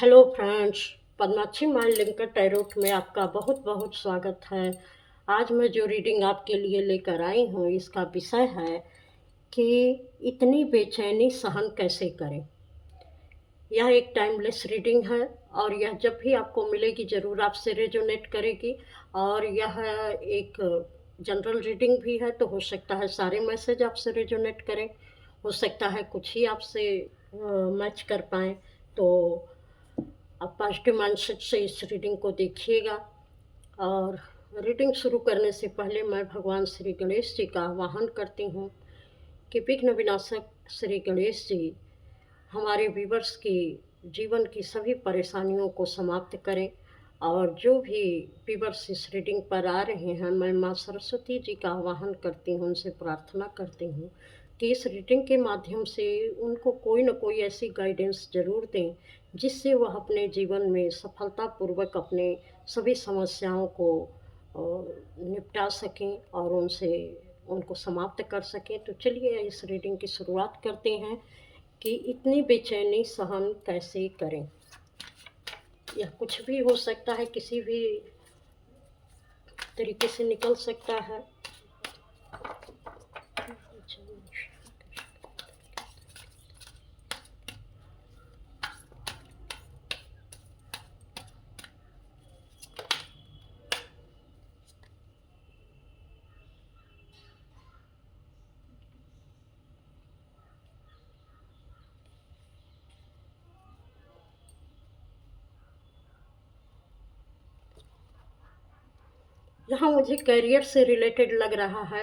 Hello friends, Padmakshi mind linker tarot में आपका बहुत बहुत स्वागत है। आज मैं जो रीडिंग आपके लिए लेकर आई हूँ इसका विषय है कि इतनी बेचैनी सहन कैसे करें। यह एक टाइमलेस रीडिंग है और यह जब भी आपको मिलेगी ज़रूर आपसे रेजोनेट करेगी। और यह एक जनरल रीडिंग भी है, तो हो सकता है सारे मैसेज आपसे रेजोनेट करें, हो सकता है कुछ ही आपसे मैच कर पाएँ। तो आप पॉजिटिव माइंडसेट से इस रीडिंग को देखिएगा। और रीडिंग शुरू करने से पहले मैं भगवान श्री गणेश जी का आवाहन करती हूँ कि विघ्न विनाशक श्री गणेश जी हमारे व्यूवर्स की जीवन की सभी परेशानियों को समाप्त करें। और जो भी व्यूवर्स इस रीडिंग पर आ रहे हैं, मैं माँ सरस्वती जी का आवाहन करती हूँ, उनसे प्रार्थना करती हूँ कि इस रीडिंग के माध्यम से उनको कोई न कोई ऐसी गाइडेंस ज़रूर दें जिससे वह अपने जीवन में सफलतापूर्वक अपने सभी समस्याओं को निपटा सकें और उनको समाप्त कर सकें। तो चलिए इस रीडिंग की शुरुआत करते हैं कि इतनी बेचैनी सहन कैसे करें। यह कुछ भी हो सकता है, किसी भी तरीके से निकल सकता है। यहाँ मुझे करियर से रिलेटेड लग रहा है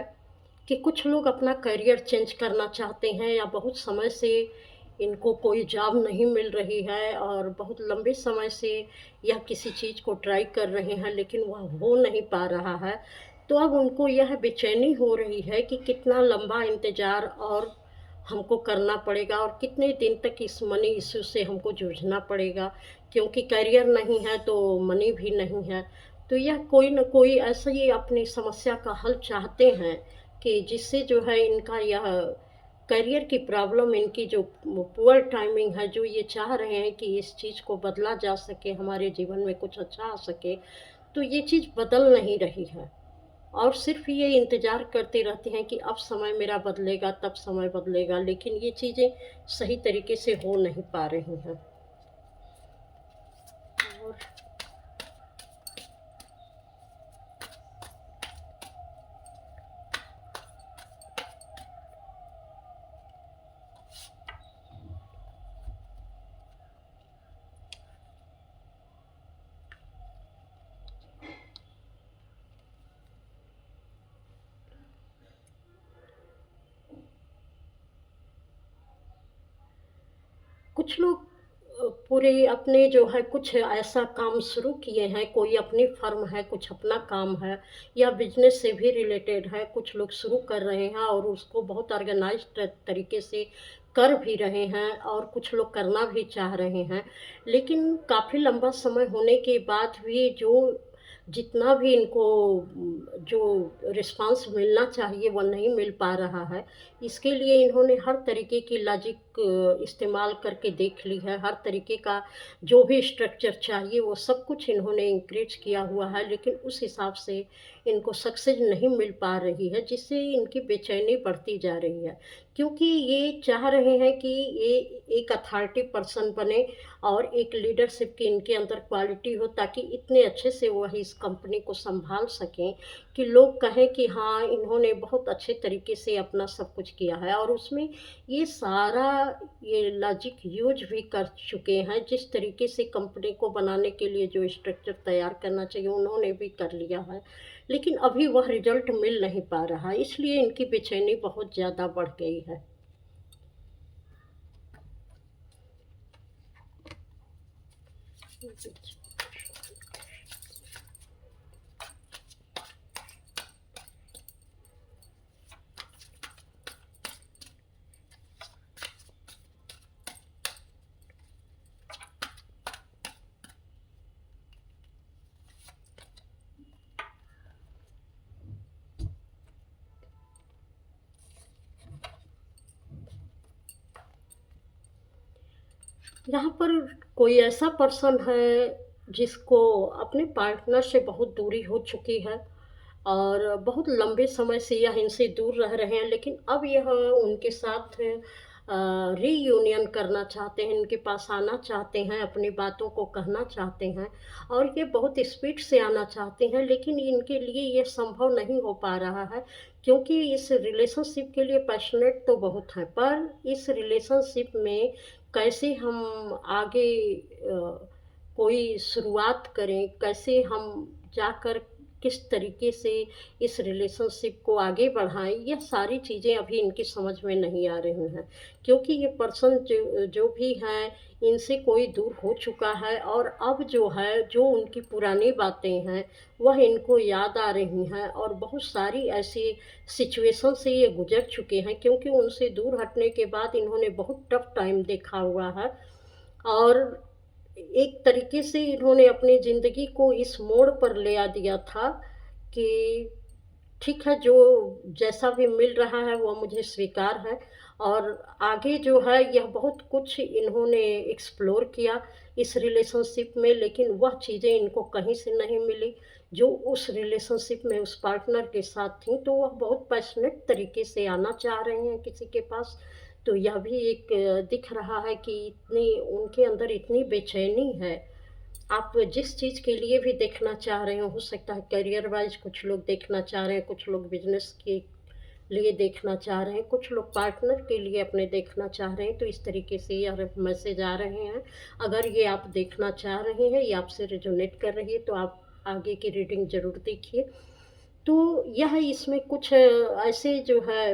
कि कुछ लोग अपना करियर चेंज करना चाहते हैं या बहुत समय से इनको कोई जॉब नहीं मिल रही है और बहुत लंबे समय से यह किसी चीज़ को ट्राई कर रहे हैं लेकिन वह हो नहीं पा रहा है। तो अब उनको यह बेचैनी हो रही है कि कितना लंबा इंतज़ार और हमको करना पड़ेगा और कितने दिन तक इस मनी इश्यू से हमको जूझना पड़ेगा, क्योंकि करियर नहीं है तो मनी भी नहीं है। तो यह कोई न कोई ऐसे ही अपनी समस्या का हल चाहते हैं कि जिससे जो है इनका यह करियर की प्रॉब्लम, इनकी जो पुअर टाइमिंग है, जो ये चाह रहे हैं कि इस चीज़ को बदला जा सके, हमारे जीवन में कुछ अच्छा आ सके, तो ये चीज़ बदल नहीं रही है। और सिर्फ ये इंतज़ार करते रहते हैं कि अब समय मेरा बदलेगा, तब समय बदलेगा, लेकिन ये चीज़ें सही तरीके से हो नहीं पा रही हैं। और कुछ लोग पूरे अपने जो है कुछ ऐसा काम शुरू किए हैं, कोई अपनी फर्म है, कुछ अपना काम है या बिजनेस से भी रिलेटेड है, कुछ लोग शुरू कर रहे हैं और उसको बहुत ऑर्गेनाइज्ड तरीके से कर भी रहे हैं और कुछ लोग करना भी चाह रहे हैं। लेकिन काफ़ी लंबा समय होने के बाद भी जो जितना भी इनको जो रिस्पांस मिलना चाहिए वो नहीं मिल पा रहा है। इसके लिए इन्होंने हर तरीके की लॉजिक इस्तेमाल करके देख ली है, हर तरीके का जो भी स्ट्रक्चर चाहिए वो सब कुछ इन्होंने इंक्रीज किया हुआ है, लेकिन उस हिसाब से इनको सक्सेस नहीं मिल पा रही है, जिससे इनकी बेचैनी बढ़ती जा रही है। क्योंकि ये चाह रहे हैं कि ये एक अथॉरिटी पर्सन बने और एक लीडरशिप की इनके अंदर क्वालिटी हो, ताकि इतने अच्छे से वह इस कंपनी को संभाल सकें कि लोग कहें कि हाँ, इन्होंने बहुत अच्छे तरीके से अपना सब कुछ किया है। और उसमें ये सारा ये लॉजिक यूज भी कर चुके हैं, जिस तरीके से कंपनी को बनाने के लिए जो स्ट्रक्चर तैयार करना चाहिए उन्होंने भी कर लिया है, लेकिन अभी वह रिजल्ट मिल नहीं पा रहा, इसलिए इनकी बेचैनी बहुत ज़्यादा बढ़ गई है। यहाँ पर कोई ऐसा पर्सन है जिसको अपने पार्टनर से बहुत दूरी हो चुकी है और बहुत लंबे समय से यह इनसे दूर रह रहे हैं, लेकिन अब यह उनके साथ रीयूनियन करना चाहते हैं, इनके पास आना चाहते हैं, अपनी बातों को कहना चाहते हैं और ये बहुत स्पीड से आना चाहते हैं, लेकिन इनके लिए ये संभव नहीं हो पा रहा है क्योंकि इस रिलेशनशिप के लिए पैशनेट तो बहुत हैं, पर इस रिलेशनशिप में कैसे हम आगे कोई शुरुआत करें, कैसे हम जाकर किस तरीके से इस रिलेशनशिप को आगे बढ़ाएँ, यह सारी चीज़ें अभी इनकी समझ में नहीं आ रही हैं। क्योंकि ये पर्सन जो जो भी हैं, इनसे कोई दूर हो चुका है और अब जो है, जो उनकी पुरानी बातें हैं, वह इनको याद आ रही हैं और बहुत सारी ऐसी सिचुएशन से ये गुज़र चुके हैं क्योंकि उनसे दूर हटने के बाद इन्होंने बहुत टफ़ टाइम देखा हुआ है और एक तरीके से इन्होंने अपनी ज़िंदगी को इस मोड़ पर ले आ दिया था कि ठीक है, जो जैसा भी मिल रहा है वो मुझे स्वीकार है और आगे जो है यह बहुत कुछ इन्होंने एक्सप्लोर किया इस रिलेशनशिप में, लेकिन वह चीज़ें इनको कहीं से नहीं मिली जो उस रिलेशनशिप में उस पार्टनर के साथ थी। तो वह बहुत पैशनेट तरीके से आना चाह रहे हैं किसी के पास। तो यह भी एक दिख रहा है कि इतनी उनके अंदर इतनी बेचैनी है। आप जिस चीज़ के लिए भी देखना चाह रहे हो सकता है करियर वाइज़ कुछ लोग देखना चाह रहे हैं, कुछ लोग बिज़नेस के लिए देखना चाह रहे हैं, कुछ लोग पार्टनर के लिए अपने देखना चाह रहे हैं, तो इस तरीके से ये मैसेज आ रहे हैं। अगर ये आप देखना चाह रहे हैं, ये आपसे रेजोनेट कर रही है, तो आप आगे की रीडिंग ज़रूर देखिए। तो यह इसमें कुछ ऐसे जो है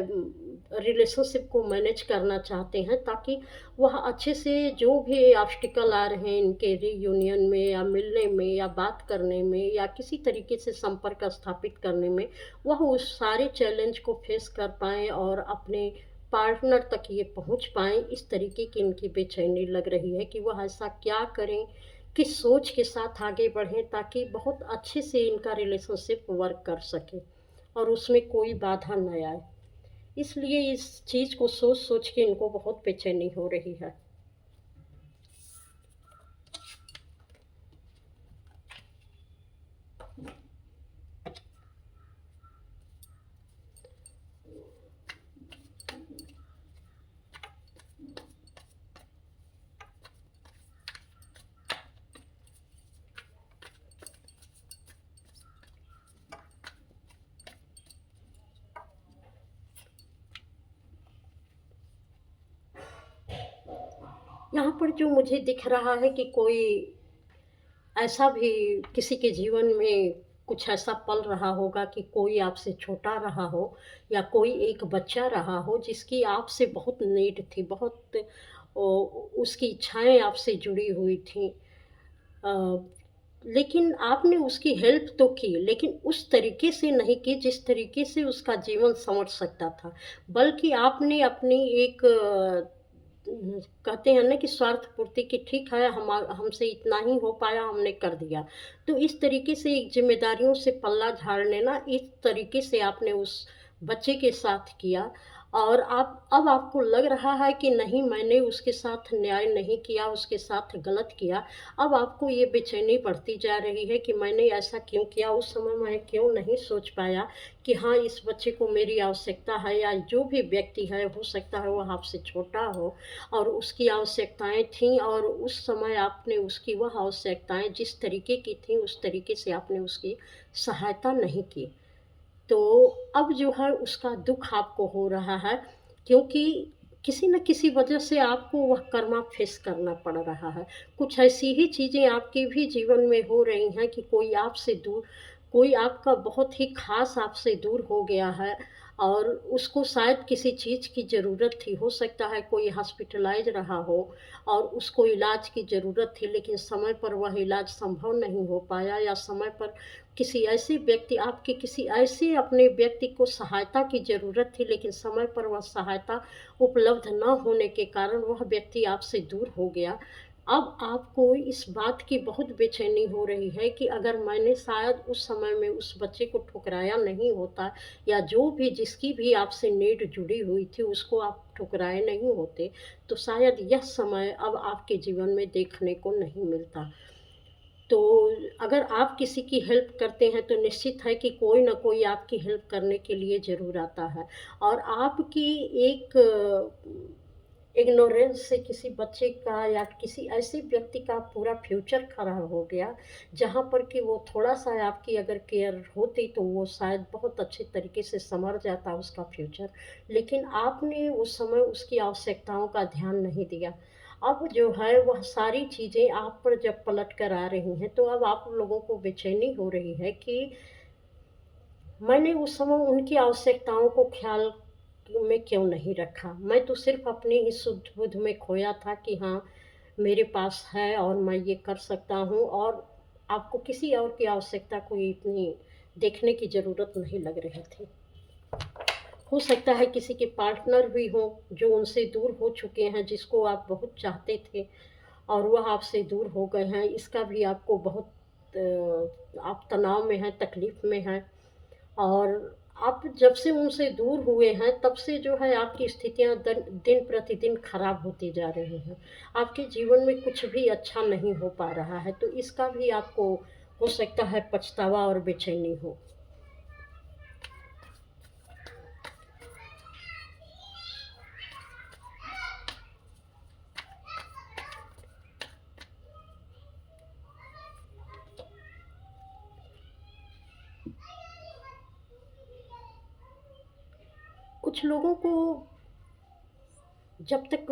रिलेशनशिप को मैनेज करना चाहते हैं ताकि वह अच्छे से जो भी ऑब्स्टिकल आ रहे हैं इनके रीयूनियन में या मिलने में या बात करने में या किसी तरीके से संपर्क स्थापित करने में, वह उस सारे चैलेंज को फेस कर पाएँ और अपने पार्टनर तक ये पहुँच पाएँ। इस तरीके की इनकी बेचैनी लग रही है कि वह ऐसा क्या करें, किस सोच के साथ आगे बढ़ें ताकि बहुत अच्छे से इनका रिलेशनशिप वर्क कर सके और उसमें कोई बाधा न आए। इसलिए इस चीज़ को सोच-सोच के इनको बहुत बेचैनी हो रही है। यहाँ पर जो मुझे दिख रहा है कि कोई ऐसा भी किसी के जीवन में कुछ ऐसा पल रहा होगा कि कोई आपसे छोटा रहा हो या कोई एक बच्चा रहा हो जिसकी आपसे बहुत नीड थी, बहुत उसकी इच्छाएँ आपसे जुड़ी हुई थीं। अ, लेकिन आपने उसकी हेल्प तो की, लेकिन उस तरीके से नहीं की जिस तरीके से उसका जीवन सँवर सकता था। बल्कि आपने अपनी एक कहते हैं ना कि स्वार्थ पूर्ति कि ठीक है हमसे इतना ही हो पाया हमने कर दिया। तो इस तरीके से एक ज़िम्मेदारियों से पल्ला झाड़ने ना इस तरीके से आपने उस बच्चे के साथ किया और आप अब आपको लग रहा है कि नहीं मैंने उसके साथ न्याय नहीं किया, उसके साथ गलत किया। अब आपको ये बेचैनी बढ़ती जा रही है कि मैंने ऐसा क्यों किया, उस समय मैं क्यों नहीं सोच पाया कि हाँ, इस बच्चे को मेरी आवश्यकता है या जो भी व्यक्ति है हो सकता है वह आपसे छोटा हो और उसकी आवश्यकताएँ थीं और उस समय आपने उसकी वह आवश्यकताएँ जिस तरीके की थीं, उस तरीके से आपने उसकी सहायता नहीं की। तो अब जो है उसका दुःख आपको हो रहा है क्योंकि किसी न किसी वजह से आपको वह कर्मा फेस करना पड़ रहा है। कुछ ऐसी ही चीज़ें आपके भी जीवन में हो रही हैं कि कोई आपका बहुत ही ख़ास आपसे दूर हो गया है और उसको शायद किसी चीज़ की ज़रूरत थी। हो सकता है कोई हॉस्पिटलाइज़ रहा हो और उसको इलाज की ज़रूरत थी लेकिन समय पर वह इलाज संभव नहीं हो पाया या समय पर किसी ऐसे अपने व्यक्ति को सहायता की ज़रूरत थी लेकिन समय पर वह सहायता उपलब्ध न होने के कारण वह व्यक्ति आपसे दूर हो गया। अब आपको इस बात की बहुत बेचैनी हो रही है कि अगर मैंने शायद उस समय में उस बच्चे को ठुकराया नहीं होता, या जो भी जिसकी भी आपसे नीड जुड़ी हुई थी उसको आप ठुकराए नहीं होते, तो शायद यह समय अब आपके जीवन में देखने को नहीं मिलता। तो अगर आप किसी की हेल्प करते हैं तो निश्चित है कि कोई ना कोई आपकी हेल्प करने के लिए ज़रूर आता है। और आपकी एक इग्नोरेंस से किसी बच्चे का या किसी ऐसे व्यक्ति का पूरा फ्यूचर खराब हो गया, जहाँ पर कि वो थोड़ा-सा आपकी अगर केयर होती तो वो शायद बहुत अच्छे तरीके से सँवर जाता उसका फ्यूचर। लेकिन आपने उस समय उसकी आवश्यकताओं का ध्यान नहीं दिया। अब जो है वह सारी चीज़ें आप पर जब पलट कर आ रही हैं, तो अब आप लोगों को बेचैनी हो रही है कि मैंने उस समय उनकी आवश्यकताओं को ख़्याल में क्यों नहीं रखा। मैं तो सिर्फ़ अपनी ही सुध-बुध में खोया था कि हाँ, मेरे पास है और मैं ये कर सकता हूँ, और आपको किसी और की आवश्यकता कोई इतनी देखने की ज़रूरत नहीं लग रही थी। हो सकता है किसी के पार्टनर भी हों, जो उनसे दूर हो चुके हैं, जिसको आप बहुत चाहते थे और वह आपसे दूर हो गए हैं। इसका भी आपको बहुत आप तनाव में हैं, तकलीफ़ में हैं। और आप जब से उनसे दूर हुए हैं, तब से जो है आपकी स्थितियाँ दिन प्रतिदिन खराब होती जा रही हैं। आपके जीवन में कुछ भी अच्छा नहीं हो पा रहा है, तो इसका भी आपको हो सकता है पछतावा और बेचैनी हो। कुछ लोगों को जब तक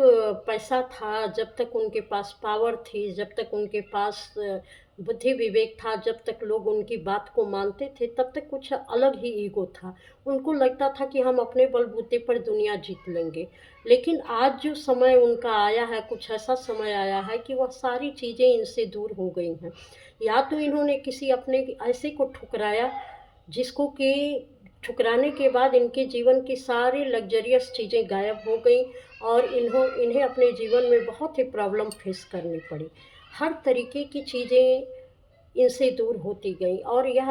पैसा था, जब तक उनके पास पावर थी, जब तक उनके पास बुद्धि विवेक था, जब तक लोग उनकी बात को मानते थे, तब तक कुछ अलग ही ईगो था। उनको लगता था कि हम अपने बलबूते पर दुनिया जीत लेंगे। लेकिन आज जो समय उनका आया है, कुछ ऐसा समय आया है कि वह सारी चीज़ें इनसे दूर हो गई हैं। या तो इन्होंने किसी अपने ऐसे को ठुकराया, जिसको कि ठुकराने के बाद इनके जीवन की सारी लग्ज़रियस चीज़ें गायब हो गईं, और इन्हें अपने जीवन में बहुत ही प्रॉब्लम फेस करनी पड़ी। हर तरीके की चीज़ें इनसे दूर होती गईं, और यह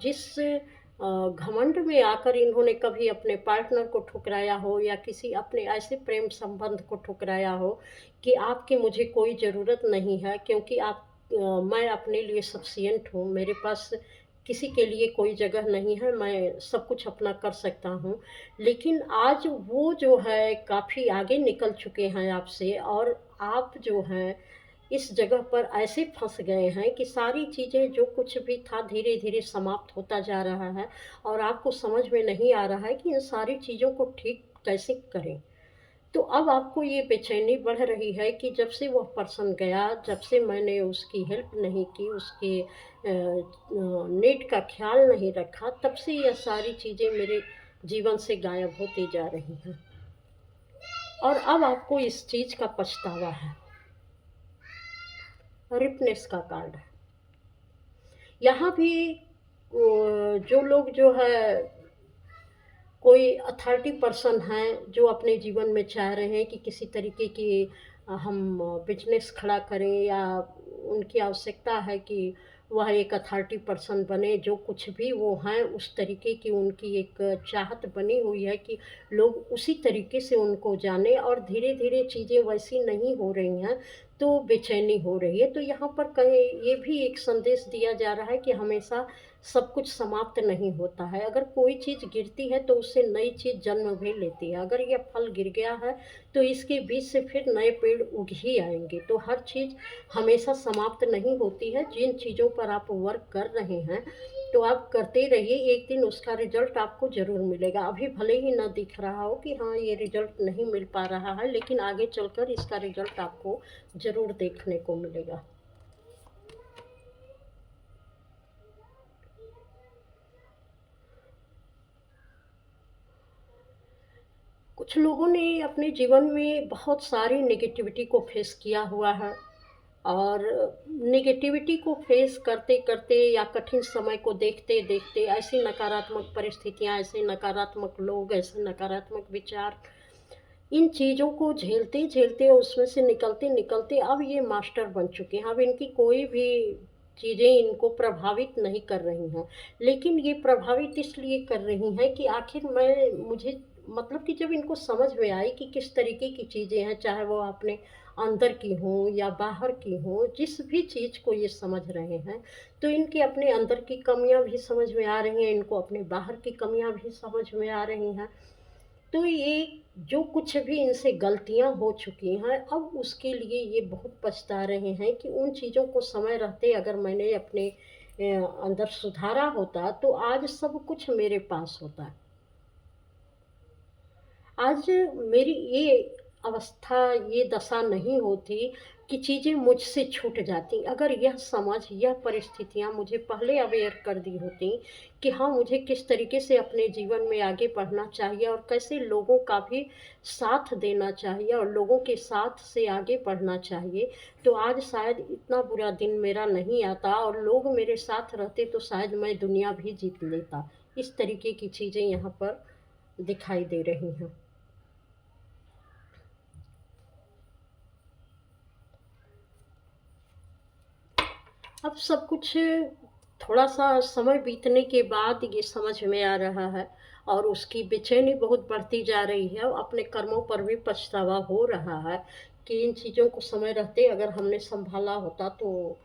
जिस घमंड में आकर इन्होंने कभी अपने पार्टनर को ठुकराया हो, या किसी अपने ऐसे प्रेम संबंध को ठुकराया हो कि आपकी मुझे कोई ज़रूरत नहीं है, क्योंकि मैं अपने लिए सफिशिएंट हूँ, मेरे पास किसी के लिए कोई जगह नहीं है, मैं सब कुछ अपना कर सकता हूँ। लेकिन आज वो जो है काफ़ी आगे निकल चुके हैं आपसे, और आप जो हैं इस जगह पर ऐसे फँस गए हैं कि सारी चीज़ें जो कुछ भी था धीरे-धीरे समाप्त होता जा रहा है, और आपको समझ में नहीं आ रहा है कि इन सारी चीज़ों को ठीक कैसे करें। तो अब आपको ये बेचैनी बढ़ रही है कि जब से वह पर्सन गया, जब से मैंने उसकी हेल्प नहीं की, उसके नीड का ख़्याल नहीं रखा, तब से ये सारी चीज़ें मेरे जीवन से गायब होती जा रही हैं। और अब आपको इस चीज़ का पछतावा है। रिपनेस का कार्ड है। यहाँ भी जो लोग जो है कोई अथॉरिटी पर्सन हैं, जो अपने जीवन में चाह रहे हैं कि किसी तरीके की हम बिज़नेस खड़ा करें, या उनकी आवश्यकता है कि वह एक अथॉरिटी पर्सन बने, जो कुछ भी वो हैं उस तरीके की उनकी एक चाहत बनी हुई है कि लोग उसी तरीके से उनको जानें, और धीरे-धीरे चीज़ें वैसी नहीं हो रही हैं, तो बेचैनी हो रही है। तो यहाँ पर कहीं ये भी एक संदेश दिया जा रहा है कि हमेशा सब कुछ समाप्त नहीं होता है। अगर कोई चीज़ गिरती है तो उससे नई चीज़ जन्म भी लेती है। अगर ये फल गिर गया है तो इसके बीच से फिर नए पेड़ उग ही आएँगे। तो हर चीज़ हमेशा समाप्त नहीं होती है। जिन चीज़ों पर आप वर्क कर रहे हैं, तो आप करते रहिए, एक दिन उसका रिज़ल्ट आपको ज़रूर मिलेगा। अभी भले ही ना दिख रहा हो कि हाँ, ये रिज़ल्ट नहीं मिल पा रहा है, लेकिन आगे चलकर इसका रिज़ल्ट आपको ज़रूर देखने को मिलेगा। कुछ लोगों ने अपने जीवन में बहुत सारी नेगेटिविटी को फेस किया हुआ है, और नेगेटिविटी को फेस करते-करते या कठिन समय को देखते-देखते ऐसी नकारात्मक परिस्थितियाँ, ऐसे नकारात्मक लोग, ऐसे नकारात्मक विचार इन चीज़ों को झेलते-झेलते और उसमें से निकलते-निकलते अब ये मास्टर बन चुके हैं। अब इनकी कोई भी चीज़ें इनको प्रभावित नहीं कर रही हैं। लेकिन ये प्रभावित इसलिए कर रही हैं कि आखिर मुझे मतलब कि जब इनको समझ में आई कि किस तरीके की चीज़ें हैं, चाहे वो अपने अंदर की हों या बाहर की हों, जिस भी चीज़ को ये समझ रहे हैं, तो इनके अपने अंदर की कमियाँ भी समझ में आ रही हैं, इनको अपने बाहर की कमियाँ भी समझ में आ रही हैं। तो ये जो कुछ भी इनसे गलतियाँ हो चुकी हैं, अब उसके लिए ये बहुत पछता रहे हैं कि उन चीज़ों को समय रहते अगर मैंने अपने अंदर सुधारा होता, तो आज सब कुछ मेरे पास होता। आज मेरी ये अवस्था, ये दशा नहीं होती कि चीज़ें मुझसे छूट जाती। अगर यह समझ, यह परिस्थितियाँ मुझे पहले अवेयर कर दी होती कि हाँ, मुझे किस तरीके से अपने जीवन में आगे बढ़ना चाहिए और कैसे लोगों का भी साथ देना चाहिए और लोगों के साथ से आगे बढ़ना चाहिए, तो आज शायद इतना बुरा दिन मेरा नहीं आता और लोग मेरे साथ रहते तो शायद मैं दुनिया भी जीत लेता। इस तरीके की चीज़ें यहाँ पर दिखाई दे रही हैं। अब सब कुछ थोड़ा-सा समय बीतने के बाद ये समझ में आ रहा है और उसकी बेचैनी बहुत बढ़ती जा रही है और अपने कर्मों पर भी पछतावा हो रहा है कि इन चीज़ों को समय रहते अगर हमने सँभाला होता तो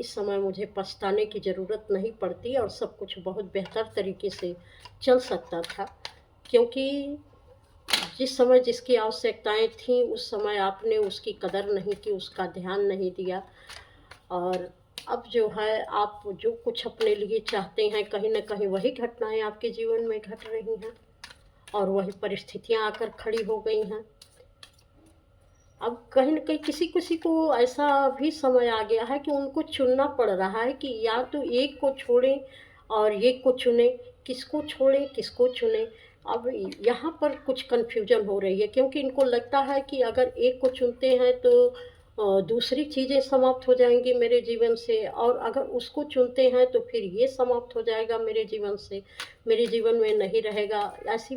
इस समय मुझे पछताने की ज़रूरत नहीं पड़ती और सब कुछ बहुत बेहतर तरीके से चल सकता था। क्योंकि जिस समय जिसकी आवश्यकताएँ थीं, उस समय आपने उसकी कदर नहीं की, उसका ध्यान नहीं दिया। और अब जो है आप जो कुछ अपने लिए चाहते हैं, कहीं न कहीं वही घटनाएँ आपके जीवन में घट रही हैं और वही परिस्थितियाँ आकर खड़ी हो गई हैं। अब कहीं न कहीं किसी-किसी को ऐसा भी समय आ गया है कि उनको चुनना पड़ रहा है कि या तो एक को छोड़ें और एक को चुनें, किसको छोड़ें, किसको चुनें। अब यहाँ पर कुछ कन्फ्यूज़न हो रही है क्योंकि इनको लगता है कि अगर एक को चुनते हैं तो दूसरी चीज़ें समाप्त हो जाएँगी मेरे जीवन से और अगर उसको चुनते हैं तो फिर ये समाप्त हो जाएगा मेरे जीवन से, मेरे जीवन में नहीं रहेगा। ऐसी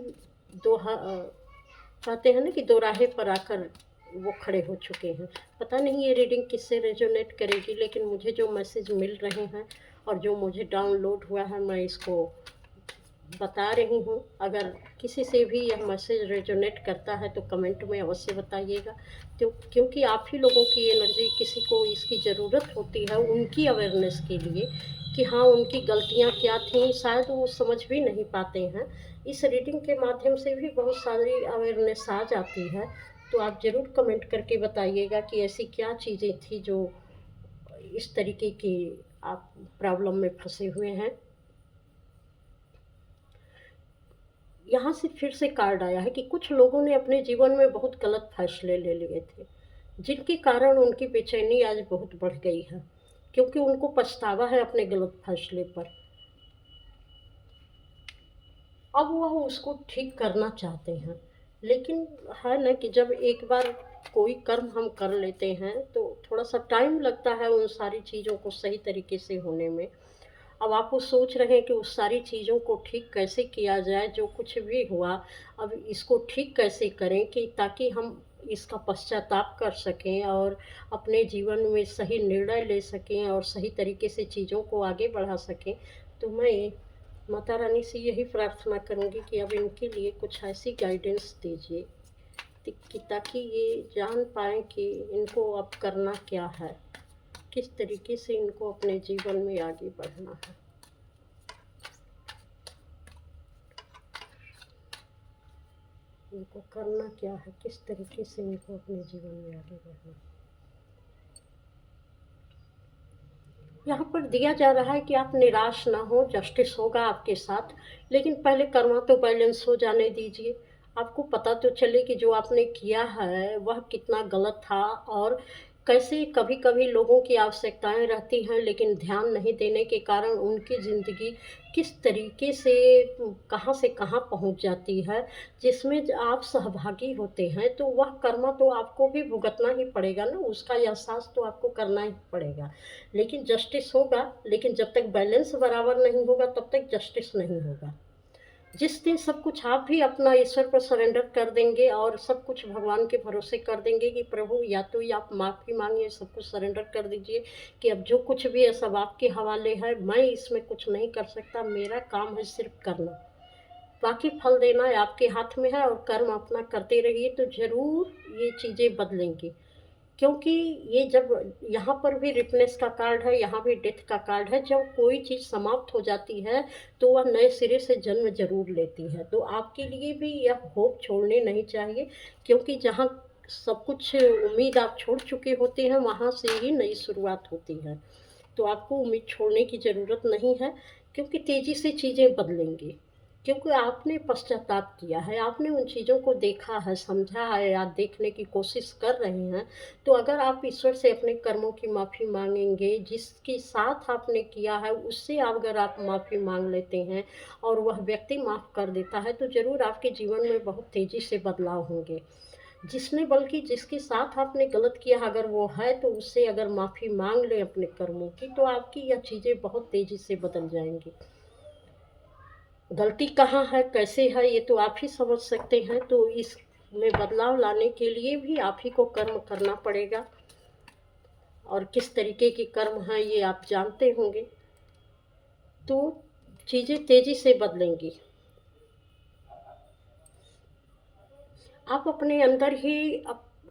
कहते हैं ना कि दो राहें पर आकर वो खड़े हो चुके हैं। पता नहीं ये रीडिंग किससे रेज़ोनेट करेगी, लेकिन मुझे जो मैसेज मिल रहे हैं और जो मुझे डाउनलोड हुआ है, मैं इसको बता रही हूँ। अगर किसी से भी यह मैसेज रेज़ोनेट करता है तो कमेंट में अवश्य बताइएगा। तो क्योंकि आप ही लोगों की एनर्जी किसी को इसकी ज़रूरत होती है उनकी अवेयरनेस के लिए कि हाँ, उनकी गलतियाँ क्या थीं, शायद वो समझ भी नहीं पाते हैं। इस रीडिंग के माध्यम से भी बहुत सारी अवेयरनेस आ जाती है। तो आप ज़रूर कमेंट करके बताइएगा कि ऐसी क्या चीज़ें थी जो इस तरीके की आप प्रॉब्लम में फँसे हुए हैं। यहाँ से फिर से कार्ड आया है कि कुछ लोगों ने अपने जीवन में बहुत गलत फैसले ले लिए थे, जिनके कारण उनकी बेचैनी आज बहुत बढ़ गई है, क्योंकि उनको पछतावा है अपने गलत फैसले पर। अब वह उसको ठीक करना चाहते हैं, लेकिन है ना कि जब एक बार कोई कर्म हम कर लेते हैं, तो थोड़ा-सा टाइम लगता है उन सारी चीज़ों को सही तरीके से होने में। अब आप वो सोच रहे हैं कि उस सारी चीज़ों को ठीक कैसे किया जाए, जो कुछ भी हुआ, अब इसको ठीक कैसे करें कि ताकि हम इसका पश्चाताप कर सकें और अपने जीवन में सही निर्णय ले सकें और सही तरीके से चीज़ों को आगे बढ़ा सकें। तो मैं माता रानी से यही प्रार्थना करूँगी कि अब इनके लिए कुछ ऐसी गाइडेंस दीजिए कि ताकि ये जान पाएँ कि इनको अब करना क्या है, किस तरीके से इनको अपने जीवन में आगे बढ़ना है। इनको करना क्या है, किस तरीके से इनको अपने जीवन में आगे बढ़ना है। यहाँ पर दिया जा रहा है कि आप निराश ना हो, जस्टिस होगा आपके साथ, लेकिन पहले कर्मा तो बैलेंस हो जाने दीजिए। आपको पता तो चले कि जो आपने किया है, वह कितना गलत था और कैसे कभी-कभी लोगों की आवश्यकताएँ रहती हैं, लेकिन ध्यान नहीं देने के कारण उनकी ज़िंदगी किस तरीके से कहाँ पहुँच जाती है, जिसमें आप सहभागी होते हैं, तो वह कर्मा तो आपको भी भुगतना ही पड़ेगा ना, उसका एहसास तो आपको करना ही पड़ेगा। लेकिन जस्टिस होगा, लेकिन जब तक बैलेंस बराबर नहीं होगा तब तक जस्टिस नहीं होगा। जिस दिन सब कुछ आप भी अपना ईश्वर पर सरेंडर कर देंगे और सब कुछ भगवान के भरोसे कर देंगे कि प्रभु या तो ये आप माफ़ी मांगिए, सब कुछ सरेंडर कर दीजिए कि अब जो कुछ भी है सब आपके हवाले है, मैं इसमें कुछ नहीं कर सकता, मेरा काम है सिर्फ करना, बाकी फल देना है आपके हाथ में है, और कर्म अपना करते रहिए तो ज़रूर ये चीज़ें बदलेंगी। क्योंकि ये जब यहाँ पर भी रिपनेस का कार्ड है, यहाँ भी डेथ का कार्ड है। जब कोई चीज़ समाप्त हो जाती है तो वह नए सिरे से जन्म ज़रूर लेती है। तो आपके लिए भी यह होप छोड़नी नहीं चाहिए, क्योंकि जहाँ सब कुछ उम्मीद आप छोड़ चुके होते हैं वहाँ से ही नई शुरुआत होती है। तो आपको उम्मीद छोड़ने की ज़रूरत नहीं है, क्योंकि तेज़ी से चीज़ें बदलेंगी। क्योंकि आपने पश्चाताप किया है, आपने उन चीज़ों को देखा है, समझा है या देखने की कोशिश कर रहे हैं, तो अगर आप ईश्वर से अपने कर्मों की माफ़ी माँगेंगे, जिसके साथ आपने किया है उससे अगर आप माफ़ी माँग लेते हैं और वह व्यक्ति माफ़ कर देता है, तो ज़रूर आपके जीवन में बहुत तेज़ी से बदलाव होंगे। जिसने बल्कि जिसके साथ आपने गलत किया अगर वो है तो उससे अगर माफ़ी माँग लें अपने कर्मों की, तो आपकी यह चीज़ें बहुत तेज़ी से बदल जाएँगी। गलती कहाँ है, कैसे है, ये तो आप ही समझ सकते हैं। तो इसमें बदलाव लाने के लिए भी आप ही को कर्म करना पड़ेगा, और किस तरीके के कर्म हैं ये आप जानते होंगे। तो चीज़ें तेज़ी से बदलेंगी। आप अपने अंदर ही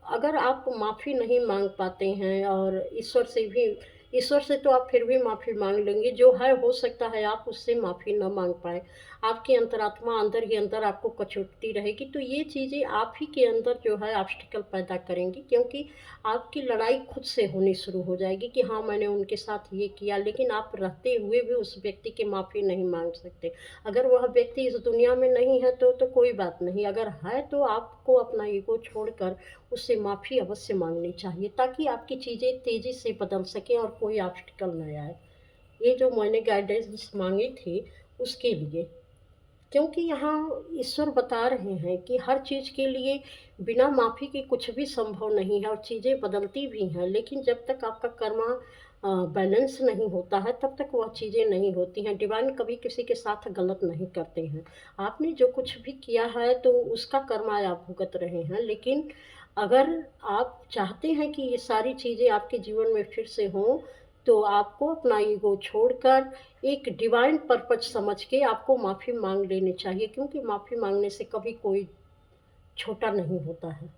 अगर आप माफ़ी नहीं माँग पाते हैं, और ईश्वर से तो आप फिर भी माफ़ी माँग लेंगे, जो है हो सकता है आप उससे माफ़ी ना माँग पाएँ। आपकी अंतरात्मा अंदर ही अंदर आपको कचोटती रहेगी, तो ये चीज़ें आप ही के अंदर जो है ऑब्स्टिकल पैदा करेंगी, क्योंकि आपकी लड़ाई खुद से होनी शुरू हो जाएगी कि हाँ, मैंने उनके साथ ये किया, लेकिन आप रहते हुए भी उस व्यक्ति की माफ़ी नहीं माँग सकते। अगर वह व्यक्ति इस दुनिया में नहीं है तो कोई बात नहीं, अगर है तो आपको अपना ईगो छोड़कर उससे माफ़ी अवश्य माँगनी चाहिए, ताकि आपकी चीज़ें तेज़ी से बदल सकें और कोई ऑब्स्टिकल ना आए। ये जो मैंने गाइडेंस माँगी थी उसके लिए, क्योंकि यहाँ ईश्वर बता रहे हैं कि हर चीज़ के लिए बिना माफ़ी के कुछ भी संभव नहीं है, और चीज़ें बदलती भी हैं, लेकिन जब तक आपका कर्मा बैलेंस नहीं होता है तब तक वह चीज़ें नहीं होती हैं। डिवाइन कभी किसी के साथ गलत नहीं करते हैं। आपने जो कुछ भी किया है तो उसका कर्मा आप भुगत रहे हैं, लेकिन अगर आप चाहते हैं कि ये सारी चीज़ें आपके जीवन में फिर से हों, तो आपको अपना ईगो छोड़कर एक डिवाइन पर्पज़ समझ के आपको माफ़ी माँग लेनी चाहिए, क्योंकि माफ़ी माँगने से कभी कोई छोटा नहीं होता है।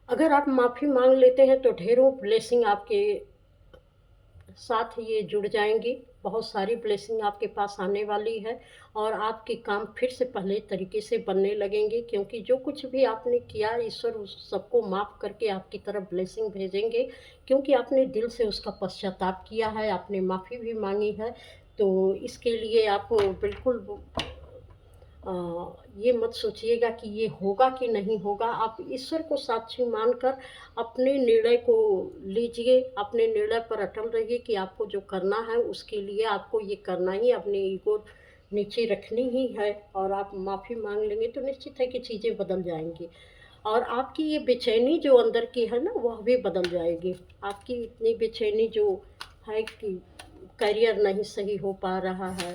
अगर आप माफ़ी माँग लेते हैं तो ढेरों ब्लेसिंग आपके साथ ये जुड़ जाएँगी, बहुत सारी ब्लेसिंग आपके पास आने वाली है, और आपके काम फिर से पहले तरीके से बनने लगेंगे, क्योंकि जो कुछ भी आपने किया ईश्वर उस सबको माफ़ करके आपकी तरफ ब्लेसिंग भेजेंगे, क्योंकि आपने दिल से उसका पश्चाताप किया है, आपने माफ़ी भी माँगी है। तो इसके लिए आप बिल्कुल अ, ये मत सोचिएगा कि ये होगा कि नहीं होगा। आप ईश्वर को साक्षी मानकर अपने निर्णय को लीजिए, अपने निर्णय पर अटल रहिए कि आपको जो करना है उसके लिए आपको ये करना ही, अपने ईगो नीचे रखनी ही है, और आप माफ़ी माँग लेंगे तो निश्चित है कि चीज़ें बदल जाएँगी। और आपकी ये बेचैनी जो अंदर की है ना, वह भी बदल जाएगी। आपकी इतनी बेचैनी जो है कि करियर नहीं सही हो पा रहा है,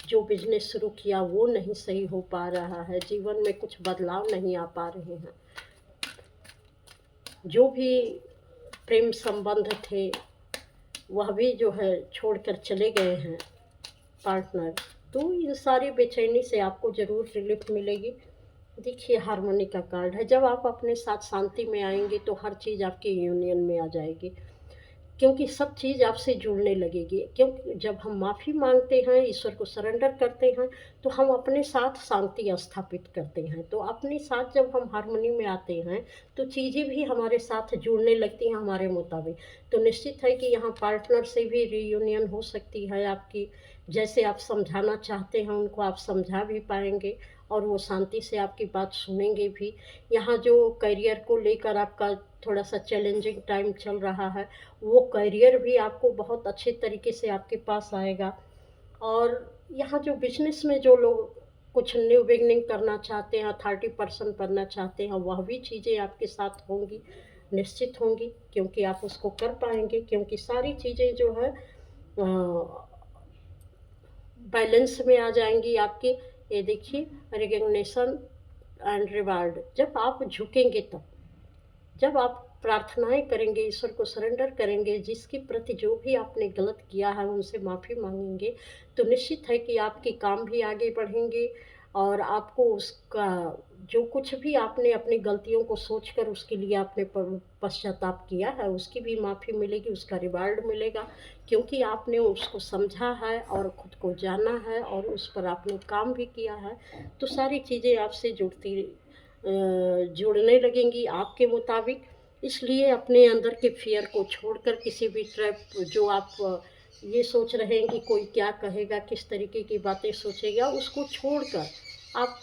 जो बिज़नेस शुरू किया वो नहीं सही हो पा रहा है, जीवन में कुछ बदलाव नहीं आ पा रहे हैं। जो भी प्रेम संबंध थे, वह भी जो है छोड़कर चले गए हैं पार्टनर। तो इन सारी बेचैनी से आपको ज़रूर रिलीफ़ मिलेगी। देखिए, हार्मनी का कार्ड है, जब आप अपने साथ शांति में आएँगे तो हर चीज़ आपकी यूनियन में आ जाएगी। क्योंकि सब चीज़ आपसे जुड़ने लगेगी, क्योंकि जब हम माफ़ी माँगते हैं, ईश्वर को सरेंडर करते हैं, तो हम अपने साथ शांति स्थापित करते हैं। तो अपने साथ जब हम हार्मनी में आते हैं, तो चीज़ें भी हमारे साथ जुड़ने लगती हैं हमारे मुताबिक। तो निश्चित है कि यहाँ पार्टनर से भी रियूनियन हो सकती है आपकी। जैसे आप समझाना चाहते हैं उनको, आप समझा भी पाएँगे, और वो शांति से आपकी बात सुनेंगे भी। यहाँ जो करियर को लेकर आपका थोड़ा-सा चैलेंजिंग टाइम चल रहा है, वो करियर भी आपको बहुत अच्छे तरीके से आपके पास आएगा। और यहाँ जो बिज़नेस में जो लोग कुछ न्यू बिगिनिंग करना चाहते हैं, 30% बनना चाहते हैं, वह भी चीज़ें आपके साथ होंगी। निश्चित होंगी, क्योंकि आप उसको कर पाएंगे, क्योंकि सारी चीज़ें जो है बैलेंस में आ जाएंगी आपकी। ये देखिए, रिकग्निशन एंड रिवार्ड, जब आप झुकेंगे तब, जब आप प्रार्थनाएं करेंगे, ईश्वर को सरेंडर करेंगे, जिसके प्रति जो भी आपने गलत किया है उनसे माफ़ी मांगेंगे, तो निश्चित है कि आपके काम भी आगे बढ़ेंगे और आपको उसका जो कुछ भी आपने अपनी गलतियों को सोचकर उसके लिए आपने पश्चाताप किया है उसकी भी माफ़ी मिलेगी, उसका रिवार्ड मिलेगा, क्योंकि आपने उसको समझा है और खुद को जाना है और उस पर आपने काम भी किया है। तो सारी चीज़ें आपसे जुड़ने लगेंगी आपके मुताबिक। इसलिए अपने अंदर के फ़ियर को छोड़कर, किसी भी ट्रैप जो आप ये सोच रहे हैं कि कोई क्या कहेगा, किस तरीके की बातें सोचेगा, उसको छोड़कर आप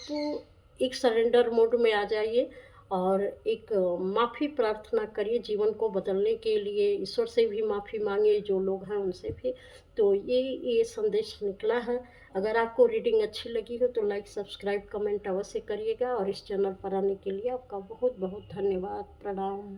एक सरेंडर मोड में आ जाइए और एक माफ़ी प्रार्थना करिए जीवन को बदलने के लिए। ईश्वर से भी माफ़ी मांगिए, जो लोग हैं उनसे भी। तो ये संदेश निकला है। अगर आपको रीडिंग अच्छी लगी हो तो लाइक, सब्सक्राइब, कमेंट अवश्य करिएगा और इस चैनल पर आने के लिए आपका बहुत बहुत धन्यवाद। प्रणाम।